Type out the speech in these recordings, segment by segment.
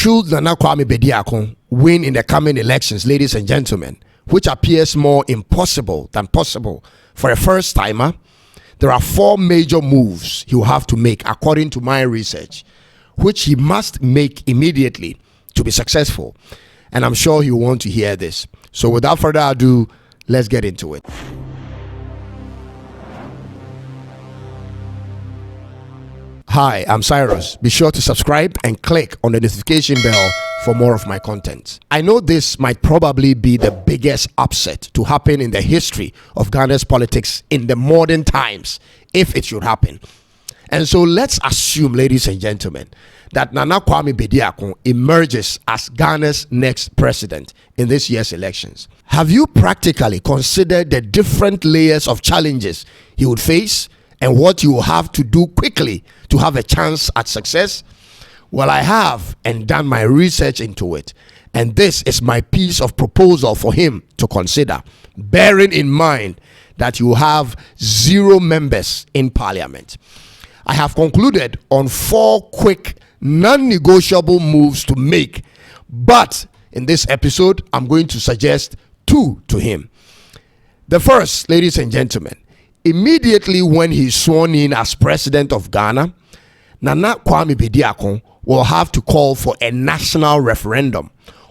Should Nana Kwame Bediako win in the coming elections, ladies and gentlemen, which appears more impossible than possible for a first-timer, there are 4 major moves he will have to make according to my research, which he must make immediately to be successful. And I'm sure you want to hear this. So without further ado, let's get into it. Hi, I'm Cyrus. Be sure to subscribe and click on the notification bell for more of my content. I know this might probably be the biggest upset to happen in the history of Ghana's politics in the modern times, if it should happen. And so let's assume, ladies and gentlemen, that Nana Kwame Bediako emerges as Ghana's next president in this year's elections. Have you practically considered the different layers of challenges he would face and what you will have to do quickly to have a chance at success? Well, I have and done my research into it, and this is my piece of proposal for him to consider, bearing in mind that you have 0 members in Parliament. I have concluded on 4 quick, non-negotiable moves to make, but in this episode, I'm going to suggest 2 to him. The first, ladies and gentlemen, immediately when he's sworn in as president of Ghana, Nana Kwame Bediako will have to call for a national referendum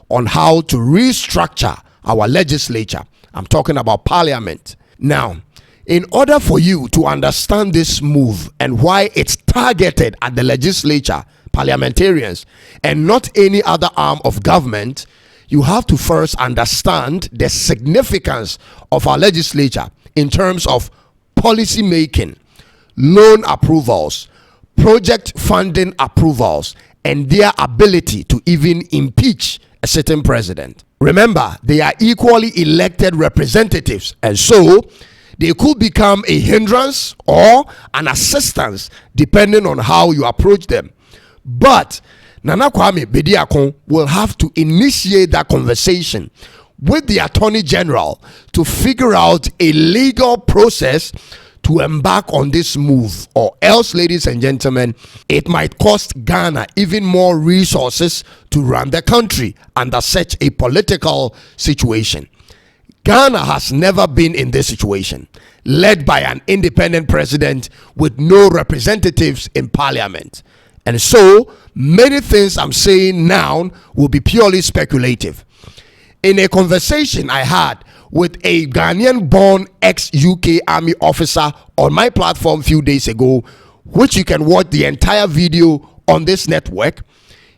on how to restructure our legislature. I'm talking about Parliament. Now, in order for you to understand this move and why it's targeted at the legislature, parliamentarians, and not any other arm of government, you have to first understand the significance of our legislature in terms of policy making, loan approvals, project funding approvals, and their ability to even impeach a certain president. Remember, they are equally elected representatives, and so they could become a hindrance or an assistance depending on how you approach them. But Nana Kwame Bediako will have to initiate that conversation with the Attorney General to figure out a legal process to embark on this move, or else, ladies and gentlemen, it might cost Ghana even more resources to run the country under such a political situation. Ghana has never been in this situation, led by an independent president with no representatives in Parliament. And so, many things I'm saying now will be purely speculative. In a conversation I had with a Ghanaian-born ex-UK Army officer on my platform a few days ago, which you can watch the entire video on this network,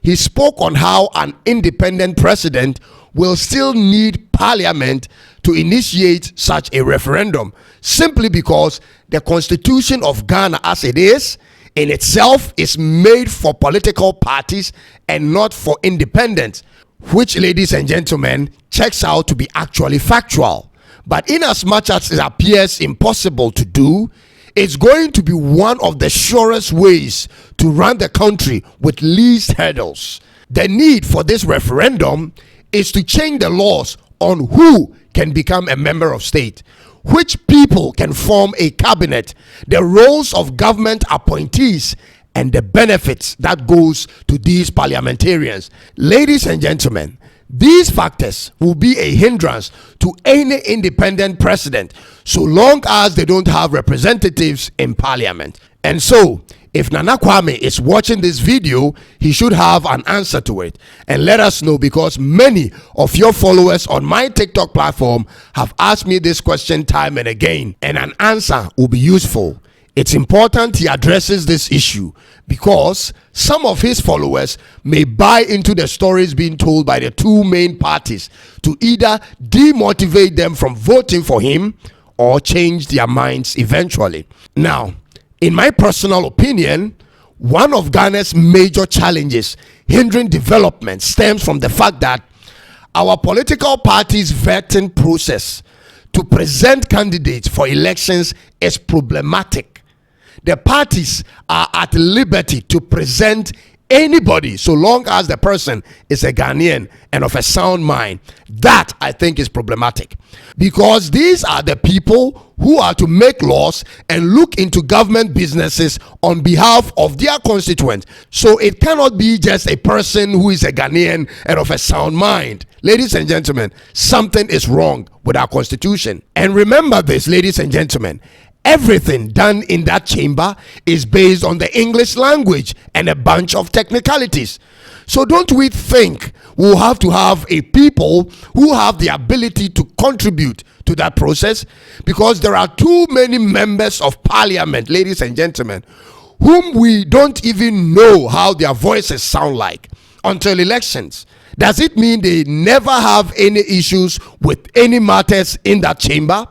he spoke on how an independent president will still need Parliament to initiate such a referendum, simply because the Constitution of Ghana as it is in itself is made for political parties and not for independents, which, ladies and gentlemen, checks out to be actually factual. But in as much as it appears impossible to do, it's going to be one of the surest ways to run the country with least hurdles. The need for this referendum is to change the laws on who can become a member of state, which people can form a cabinet, the roles of government appointees, and the benefits that goes to these parliamentarians. Ladies and gentlemen, these factors will be a hindrance to any independent president so long as they don't have representatives in Parliament. And so, if Nana Kwame is watching this video, he should have an answer to it. And let us know, because many of your followers on my TikTok platform have asked me this question time and again, and an answer will be useful. It's important he addresses this issue because some of his followers may buy into the stories being told by the 2 main parties to either demotivate them from voting for him or change their minds eventually. Now, in my personal opinion, one of Ghana's major challenges hindering development stems from the fact that our political parties' vetting process to present candidates for elections is problematic. The parties are at liberty to present anybody, so long as the person is a Ghanaian and of a sound mind. That, I think, is problematic, because these are the people who are to make laws and look into government businesses on behalf of their constituents. So it cannot be just a person who is a Ghanaian and of a sound mind. Ladies and gentlemen, something is wrong with our constitution. And remember this, ladies and gentlemen, everything done in that chamber is based on the English language and a bunch of technicalities. So don't we think we'll have to have a people who have the ability to contribute to that process? Because there are too many members of parliament, ladies and gentlemen, whom we don't even know how their voices sound like until elections. Does it mean they never have any issues with any matters in that chamber?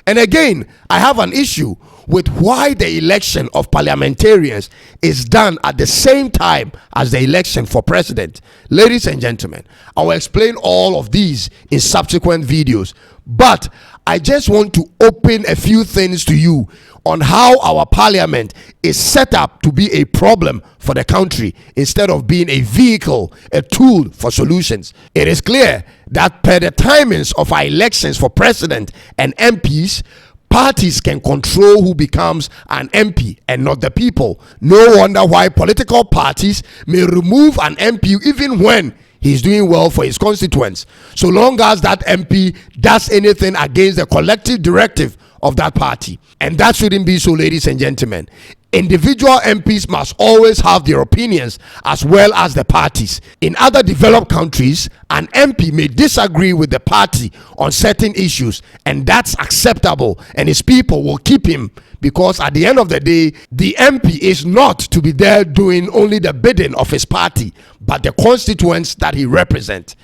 And again, I have an issue with why the election of parliamentarians is done at the same time as the election for president. Ladies and gentlemen, I will explain all of these in subsequent videos, but I just want to open a few things to you on how our parliament is set up to be a problem for the country instead of being a vehicle, a tool for solutions. It is clear that per the timings of our elections for president and MPs, parties can control who becomes an MP and not the people. No wonder why political parties may remove an MP even when he's doing well for his constituents, so long as that MP does anything against the collective directive of that party. And that shouldn't be so, ladies and gentlemen. Individual MPs must always have their opinions as well as the parties. In other developed countries, an MP may disagree with the party on certain issues, and that's acceptable, and his people will keep him, because at the end of the day, the MP is not to be there doing only the bidding of his party, but the constituents that he represents.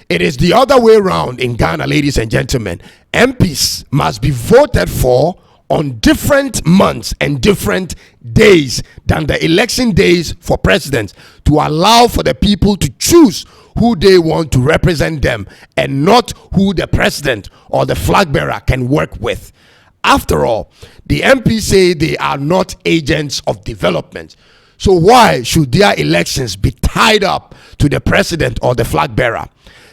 It is the other way around in Ghana, ladies and gentlemen. MPs must be voted for on different months and different days than the election days for presidents, to allow for the people to choose who they want to represent them and not who the president or the flag bearer can work with. After all, the MPs say they are not agents of development. So why should their elections be tied up to the president or the flag bearer?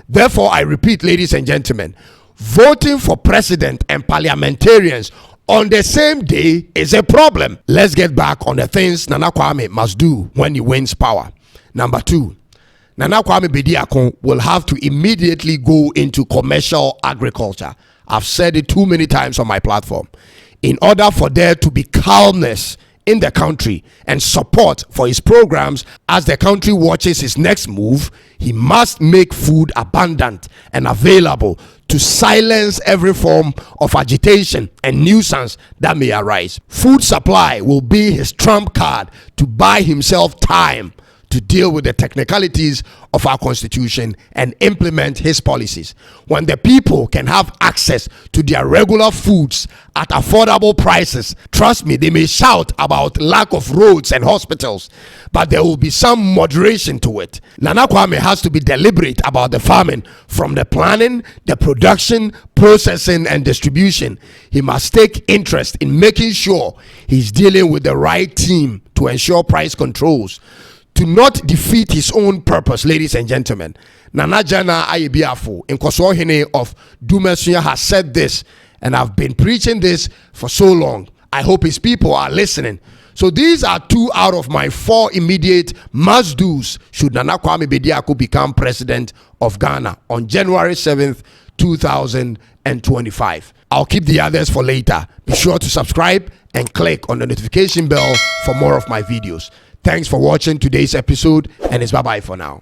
Therefore, I repeat, ladies and gentlemen, voting for president and parliamentarians on the same day is a problem. Let's get back on the things Nana Kwame must do when he wins power. Number 2, Nana Kwame Bediako will have to immediately go into commercial agriculture. I've said it too many times on my platform. In order for there to be calmness in the country and support for his programs as the country watches his next move, he must make food abundant and available to silence every form of agitation and nuisance that may arise. Food supply will be his trump card to buy himself time to deal with the technicalities of our constitution and implement his policies. When the people can have access to their regular foods at affordable prices, trust me, they may shout about lack of roads and hospitals, but there will be some moderation to it. Nana Kwame has to be deliberate about the farming, from the planning, the production, processing, and distribution. He must take interest in making sure he's dealing with the right team to ensure price controls. To not defeat his own purpose, ladies and gentlemen, Nana Kwame Bediako of Dumesuya has said this, and I've been preaching this for so long. I hope his people are listening. So these are 2 out of my 4 immediate must-dos should Nana Kwame Bediako become president of Ghana on January 7th, 2025. I'll keep the others for later. Be sure to subscribe and click on the notification bell for more of my videos. Thanks for watching today's episode, and it's bye-bye for now.